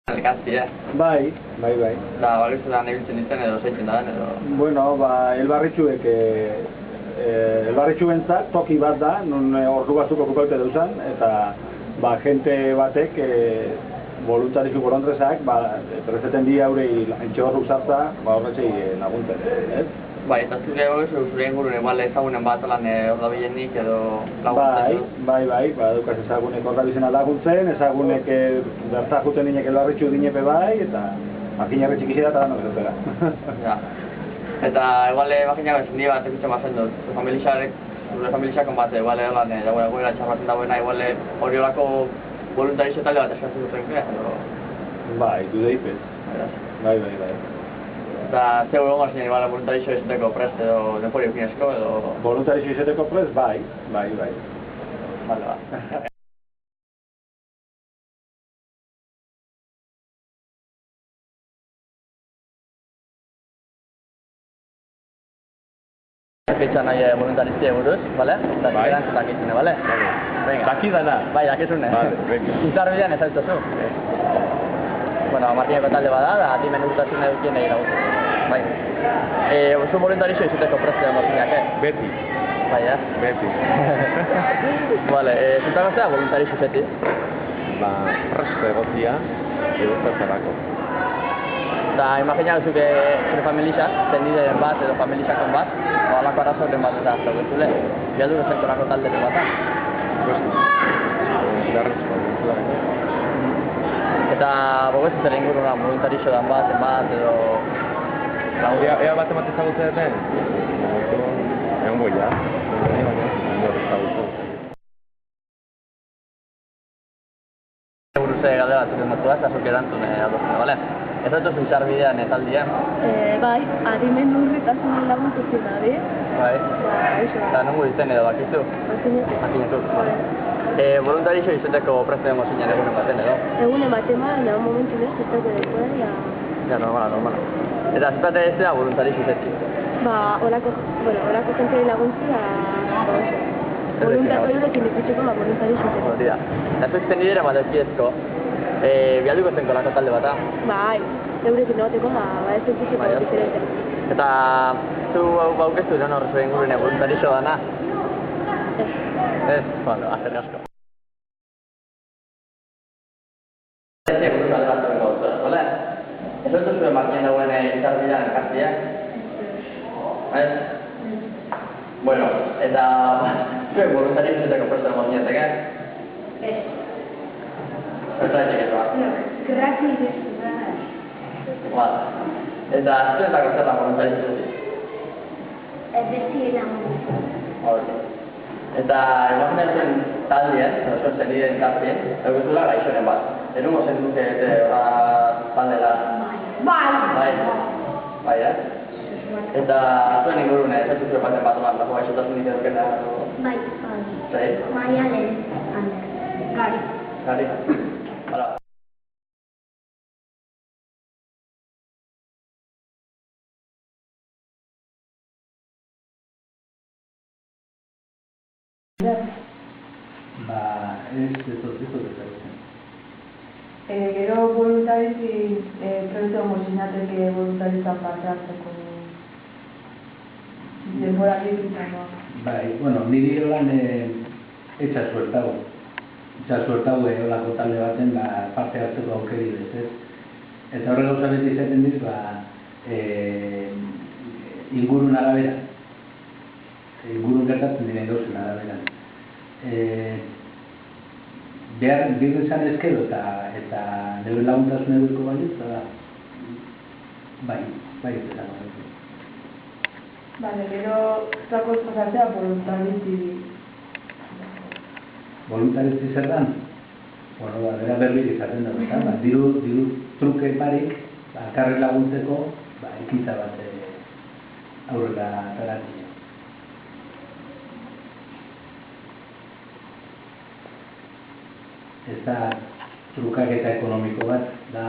Elkartia. Bai. Da, balizu da nebiltzen izan edo zeitzen da edo... Bueno, elbarritxuek, elbarritxuentzat toki bat da, non ordu batzuk okupaute dauzan, eta jente batek, voluntarizu bolondrezak, prezeten di haurei entxe horruk zartza, horretxei laguntzen, ez? Bai, eta zure ingurun igual ezagunen bat lan hor da bilenik edo laguntzen? Bai, badukaz ezagunek hor da bizena laguntzen, ezagunek berta juten dinek elbarritxu dinepe bai, eta makinarri txikizera eta lanok zutera. Ja. Eta igual makinarri zindi bat ekutzen bazen dut, zure familixakon bat igual lan egoera txarratzen dagoena, igual hori horako voluntarizio talde bat eskatzen duten krea, edo... Bai, dudeipez. Bai. Eta zeu egon gazen igual voluntarizio izateko prest edo denpori eukinezko edo... Voluntarizio izateko prest, bai. Vale, ba. Fitxa nahi voluntarizia buruz, bale? Eta zikerantzak izine, bale? Daki dana? Bai, dakizune. Izarbidean ez altzazu? Bueno, Martineko talde bada, da atimen urtasun edukien egin dago. Bai. Zu voluntarizio izateko preste mozinak, Beti. Bai, Beti. Vale, zutako zea voluntarizio izati? Preste egotia, edurtatzerako. Da, imagina zuke zure familixak, zendideren bat edo familixakon bat, alako arazoren bat eta zaudezule. Bialdu zentorako talderen bat, Eta bogezu zer inguruna voluntarizio dan bat edo... Ea bat ematen zagutzen den? Egon goia. Buruz galde bat zuten batua, eta zuk erantzun aldozune, bale? Ez dut zu izarbidean taldian? Bai, adimen urritasunen laguntu zinari. Bai? Eta nungu ditzen edo bakizu? Makinetuk. Voluntarizio izateko preste mozinan egunen baten edo? Egunen baten nahi momentu ez, ez dago dekoa, Ja, normala. Eta zutate ez da voluntarizio izatzi? Horako jentei laguntzi, voluntarioekin ikutzeko voluntarizio izatzi. Hori da. Eta zuek zenidera bat eukiezko, bialduko zenko lako talde bata? Bai, eurekin egoteko, ez eukitzeko diferente. Eta zu baukezu eron horrezu ingurune voluntarizio dana? Ez, bueno, azer asko. Ez dut zuen martien dagoen izarbidean elkartia? Ez? Bueno, eta zuen voluntarizio izateko preste mozinetek, Ez. Zertaitek ez ba? Gratis ez. Eta zuetako zer da voluntarizio izatzi? Beti laguntu. Hori. Eta imaginatzen taldien, zuen zeniden taldien, eguzula gaixoren bat. Erungo zen duke taldela? Bai, Eta zuen ingurune, ez zuen baten bat oman, dago gaixotasunik edukena? Bai. Zei? Maialen. Gari. Gari? Hala. Ez dut ezagutzen. Gero voluntarizi proiektu mozinateke voluntarizan parte hartzeko denbora libritako. Bai, niri holan etxasuertago. Etxasuertago holako talde baten parte hartzeko aukeri bez, ez? Eta horre gauza beti izaten diz, ingurun arabera. Ingurun gertatzen diren gauzen arabera. Behar bidu izan ezkero eta nire laguntasun eguriko baiut, bai ez ezago. Gero, zako pasatzea voluntarizi. Voluntarizi zer dan? Bera berbik izaten da, diru truke barik, alkarri laguntzeko, ekintza bat aurrera ateratzea. Ez da trukaketa ekonomiko bat, da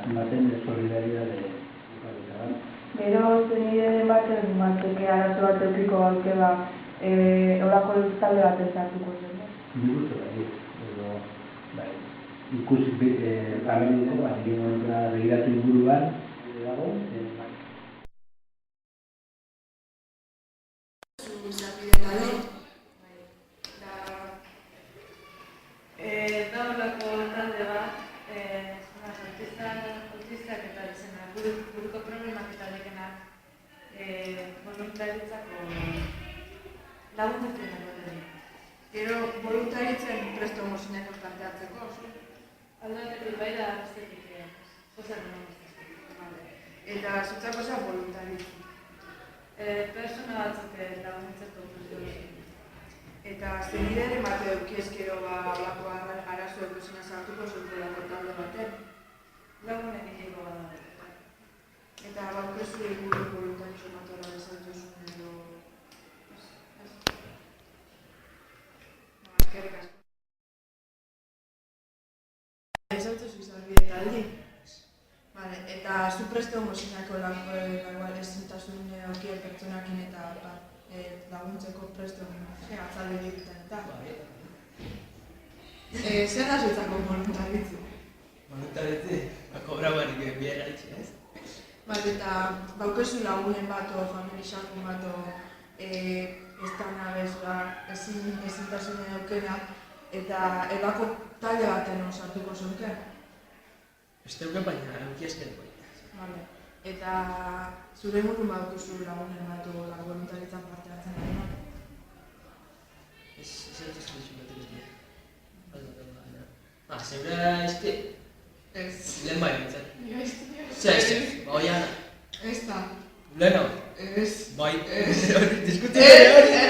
zenbaten solidaridade trukaketa bat. Gero zenideren baten batzeke arazo bat eukiko balke horako talde bat ezartuko zen. Nik uste bai, bai. ikusi hemen nintzen, zikin momentura begiratu inguruan dago. Daulako talde bat, autistak eta izena, buruko problemak eta lekenak voluntaritzako laguntzen dago dira. Gero, voluntaritzen presto mosinak parte hartzeko, aldatik bai da bestetik sozial eta zutzako zen voluntaritzen. Persona batzuk laguntzeko eta zenideen emate eukiezkero olako arazo eukizena sartuko zultelako talde baten. Lagunen egiko bada. Eta baukezu eguru voluntarizo matola bezaltuzun edo... Eskerrik asko. Ezautuzu izarbide taldi. Eta zu preste homosinako lagoa ezintasun aukien pertsonakin eta laguntzeko preste atzalde egiten eta. Zer da zutzako voluntaritzi? Voluntaritzi? Kobra barik biera itxe, ez? Eta baukezu lagunen bat o familisakun bat o ez da nabez ezintasunen aukenak eta ebako talde baten osartuko zunke? Ez teuke baina, eukiezken baina. Eta zure ingurun baukezu lagunen bat o voluntaritzan parte hartzen ari bat? Ez dut dizu batek ez dira. Zeura ezke? Ez. Lehen bai bintzen. Ez, bai ana. Ez da. Lehen hau? Ez. Bai. Diskutio hori.